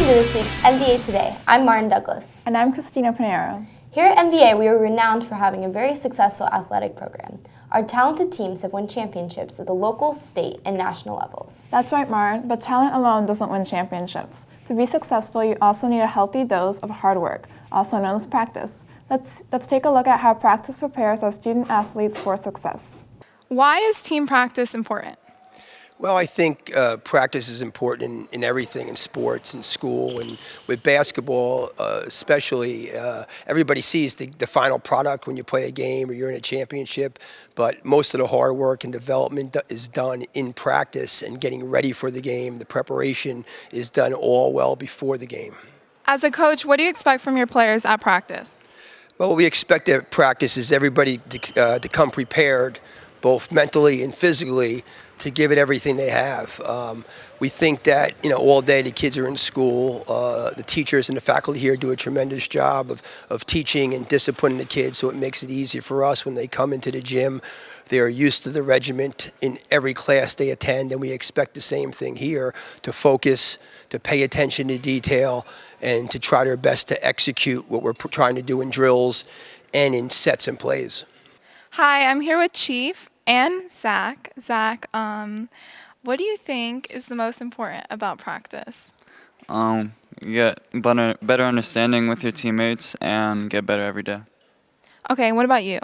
to this week's MVA Today. I'm Martin Douglas. And I'm Christina Pinero. Here at MVA, we are renowned for having a very successful athletic program. Our talented teams have won championships at the local, state, and national levels. That's right, Martin, but talent alone doesn't win championships. To be successful, you also need a healthy dose of hard work, also known as practice. Let's take a look at how practice prepares our student athletes for success. Why is team practice important? Well, I think practice is important in everything, in sports, in school, and with basketball especially. Everybody sees the final product when you play a game or you're in a championship, but most of the hard work and development is done in practice, and getting ready for the game. The preparation is done all well before the game. As a coach, what do you expect from your players at practice? Well, what we expect at practice is everybody to come prepared, both mentally and physically, to give it everything they have. We think that all day the kids are in school. The teachers and the faculty here do a tremendous job of teaching and disciplining the kids, so it makes it easier for us when they come into the gym. They are used to the regiment in every class they attend, and we expect the same thing here, to focus, to pay attention to detail, and to try their best to execute what we're trying to do in drills and in sets and plays. Hi, I'm here with Chief and Zach. Zach, what do you think is the most important about practice? You get better understanding with your teammates and get better every day. Okay, what about you?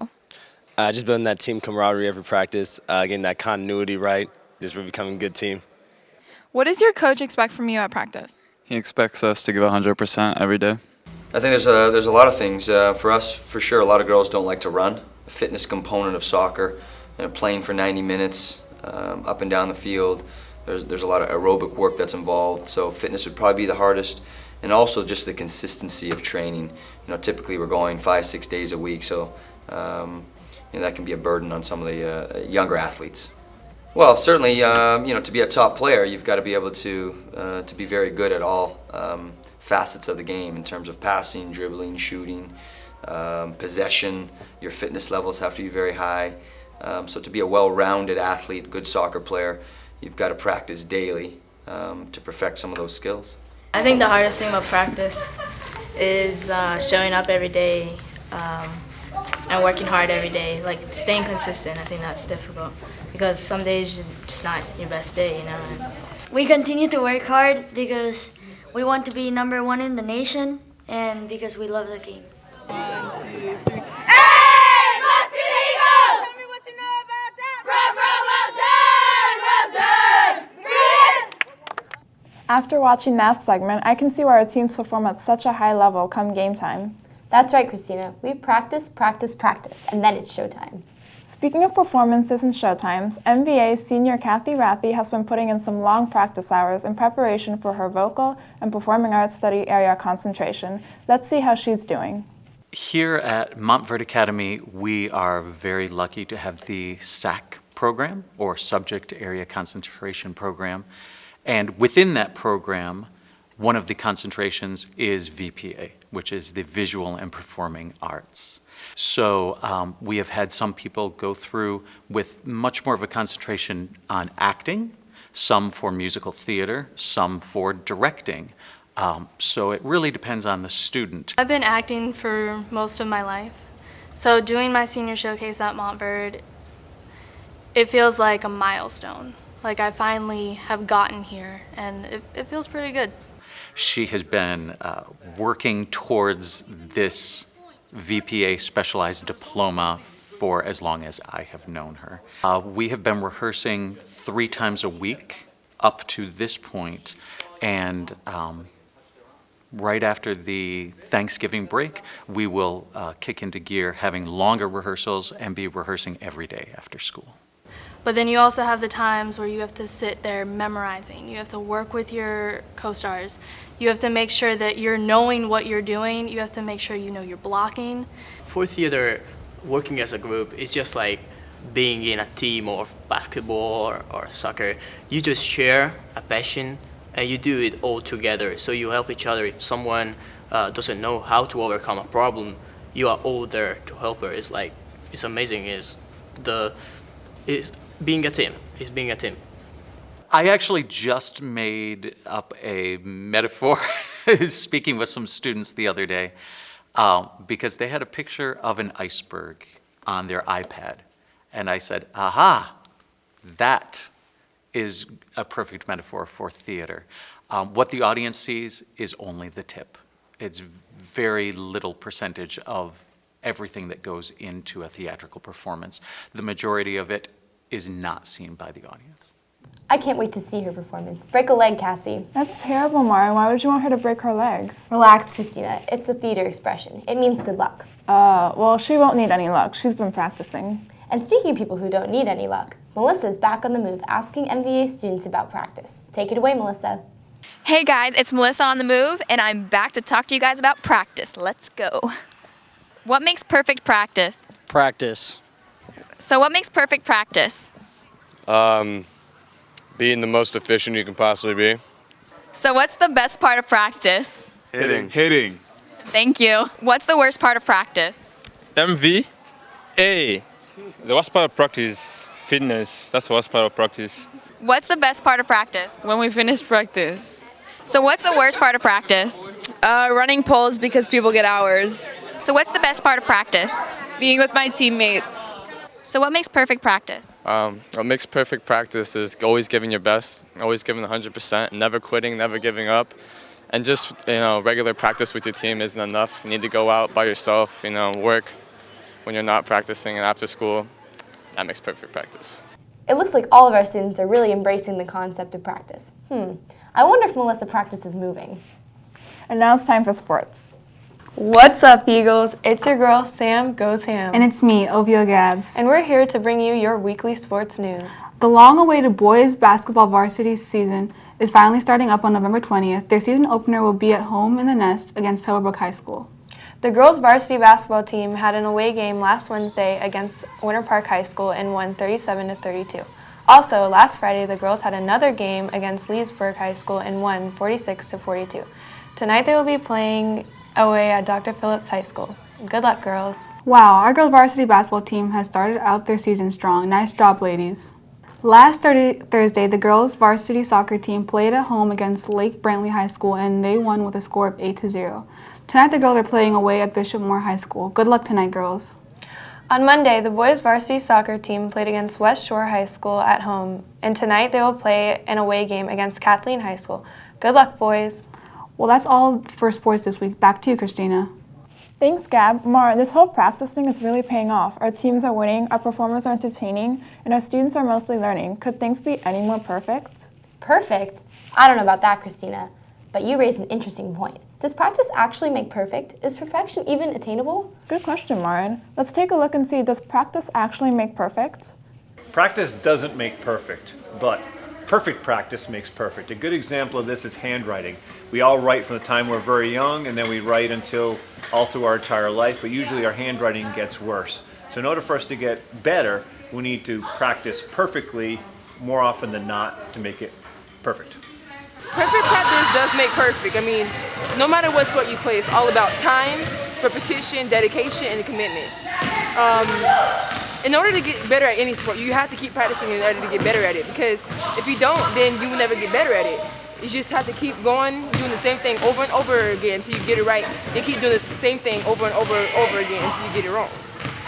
Just building that team camaraderie every practice, getting that continuity right, just we're becoming a good team. What does your coach expect from you at practice? He expects us to give 100% every day. I think there's a lot of things. For us, for sure, a lot of girls don't like to run. The fitness component of soccer, playing for 90 minutes up and down the field, there's a lot of aerobic work that's involved. So fitness would probably be the hardest, and also just the consistency of training. Typically we're going 5-6 days a week, so that can be a burden on some of the younger athletes. Well, certainly, to be a top player, you've got to be able to be very good at all facets of the game in terms of passing, dribbling, shooting, possession. Your fitness levels have to be very high. So to be a well-rounded athlete, good soccer player, you've got to practice daily to perfect some of those skills. I think the hardest thing about practice is showing up every day and working hard every day, like staying consistent. I think that's difficult because some days it's just not your best day, We continue to work hard because we want to be number one in the nation and because we love the game. 1, 2, 3. Hey, must be the Eagles! Tell me what you know about that. Well done, Chris! After watching that segment, I can see why our teams perform at such a high level come game time. That's right, Christina. We practice, practice, practice, and then it's showtime. Speaking of performances and showtimes, MVA's senior Kathy Rathie has been putting in some long practice hours in preparation for her vocal and performing arts study area concentration. Let's see how she's doing. Here at Montverde Academy, we are very lucky to have the SAC program, or Subject Area Concentration Program. And within that program, one of the concentrations is VPA, which is the Visual and Performing Arts. So we have had some people go through with much more of a concentration on acting, some for musical theater, some for directing. So it really depends on the student. I've been acting for most of my life. So doing my senior showcase at Montverde, it feels like a milestone. Like I finally have gotten here, and it feels pretty good. She has been working towards this VPA specialized diploma for as long as I have known her. We have been rehearsing 3 times a week up to this point, and right after the Thanksgiving break, we will kick into gear, having longer rehearsals and be rehearsing every day after school. But then you also have the times where you have to sit there memorizing. You have to work with your co-stars. You have to make sure that you're knowing what you're doing. You have to make sure you know you're blocking. For theater, working as a group is just like being in a team of basketball or soccer. You just share a passion and you do it all together. So you help each other. If someone doesn't know how to overcome a problem, you are all there to help her. It's amazing. It's being a team. It's being a team. I actually just made up a metaphor speaking with some students the other day because they had a picture of an iceberg on their iPad. And I said, aha, that is a perfect metaphor for theater. What the audience sees is only the tip. It's very little percentage of everything that goes into a theatrical performance. The majority of it is not seen by the audience. I can't wait to see her performance. Break a leg, Cassie. That's terrible, Mari. Why would you want her to break her leg? Relax, Christina. It's a theater expression. It means good luck. Well, she won't need any luck. She's been practicing. And speaking of people who don't need any luck, Melissa's back on the move asking MVA students about practice. Take it away, Melissa. Hey guys, it's Melissa on the move, and I'm back to talk to you guys about practice. Let's go. What makes perfect practice? Practice. So what makes perfect practice? Being the most efficient you can possibly be. So what's the best part of practice? Hitting. Thank you. What's the worst part of practice? MVA. The worst part of practice, fitness. That's the worst part of practice. What's the best part of practice? When we finish practice. So what's the worst part of practice? Running poles because people get hours. So what's the best part of practice? Being with my teammates. So what makes perfect practice? What makes perfect practice is always giving your best, always giving 100%, never quitting, never giving up. And just, regular practice with your team isn't enough. You need to go out by yourself, work when you're not practicing and after school. That makes perfect practice. It looks like all of our students are really embracing the concept of practice. I wonder if Melissa practices moving. And now it's time for sports. What's up, Eagles? It's your girl, Sam Goes Ham. And it's me, Ovio Gabs. And we're here to bring you your weekly sports news. The long-awaited boys basketball varsity season is finally starting up on November 20th. Their season opener will be at home in the Nest against Pebblebrook High School. The girls varsity basketball team had an away game last Wednesday against Winter Park High School and won 37-32. Also, last Friday, the girls had another game against Leesburg High School and won 46-42. Tonight they will be playing away at Dr. Phillips High School. Good luck, girls. Wow, our girls varsity basketball team has started out their season strong. Nice job, ladies. Last Thursday, the girls varsity soccer team played at home against Lake Brantley High School and they won with a score of 8-0. Tonight, the girls are playing away at Bishop Moore High School. Good luck tonight, girls. On Monday, the boys varsity soccer team played against West Shore High School at home, and tonight they will play an away game against Kathleen High School. Good luck, boys. Well, that's all for sports this week. Back to you, Christina. Thanks, Gab. Mara, this whole practice thing is really paying off. Our teams are winning, our performers are entertaining, and our students are mostly learning. Could things be any more perfect? Perfect? I don't know about that, Christina, but you raised an interesting point. Does practice actually make perfect? Is perfection even attainable? Good question, Marin. Let's take a look and see, does practice actually make perfect? Practice doesn't make perfect, but perfect practice makes perfect. A good example of this is handwriting. We all write from the time we're very young, and then we write until all through our entire life, but usually our handwriting gets worse. So in order for us to get better, we need to practice perfectly more often than not to make it perfect. Perfect practice does make perfect. I mean, no matter what sport you play, it's all about time, repetition, dedication, and commitment. In order to get better at any sport, you have to keep practicing in order to get better at it, because if you don't, then you will never get better at it. You just have to keep going, doing the same thing over and over again until you get it right. You keep doing the same thing over and over again until you get it wrong.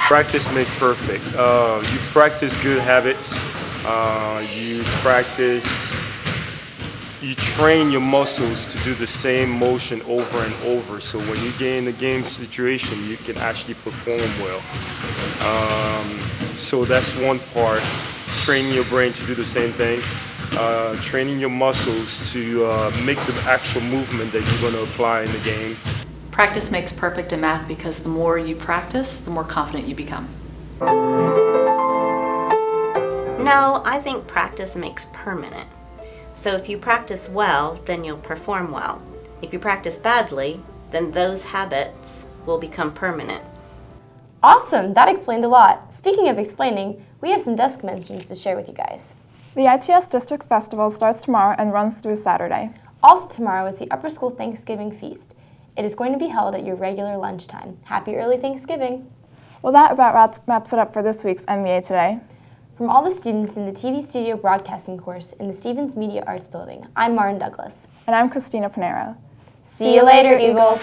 Practice makes perfect. You practice good habits. You train your muscles to do the same motion over and over. So when you get in a game situation, you can actually perform well. So that's one part, training your brain to do the same thing. Training your muscles to make the actual movement that you're going to apply in the game. Practice makes perfect in math because the more you practice, the more confident you become. No, I think practice makes permanent. So if you practice well, then you'll perform well. If you practice badly, then those habits will become permanent. Awesome, that explained a lot. Speaking of explaining, we have some desk mentions to share with you guys. The ITS District Festival starts tomorrow and runs through Saturday. Also tomorrow is the Upper School Thanksgiving Feast. It is going to be held at your regular lunchtime. Happy early Thanksgiving. Well, that about wraps it up for this week's MVA Today. From all the students in the TV Studio Broadcasting course in the Stevens Media Arts Building, I'm Marin Douglas. And I'm Christina Panero. See you later, Eagles.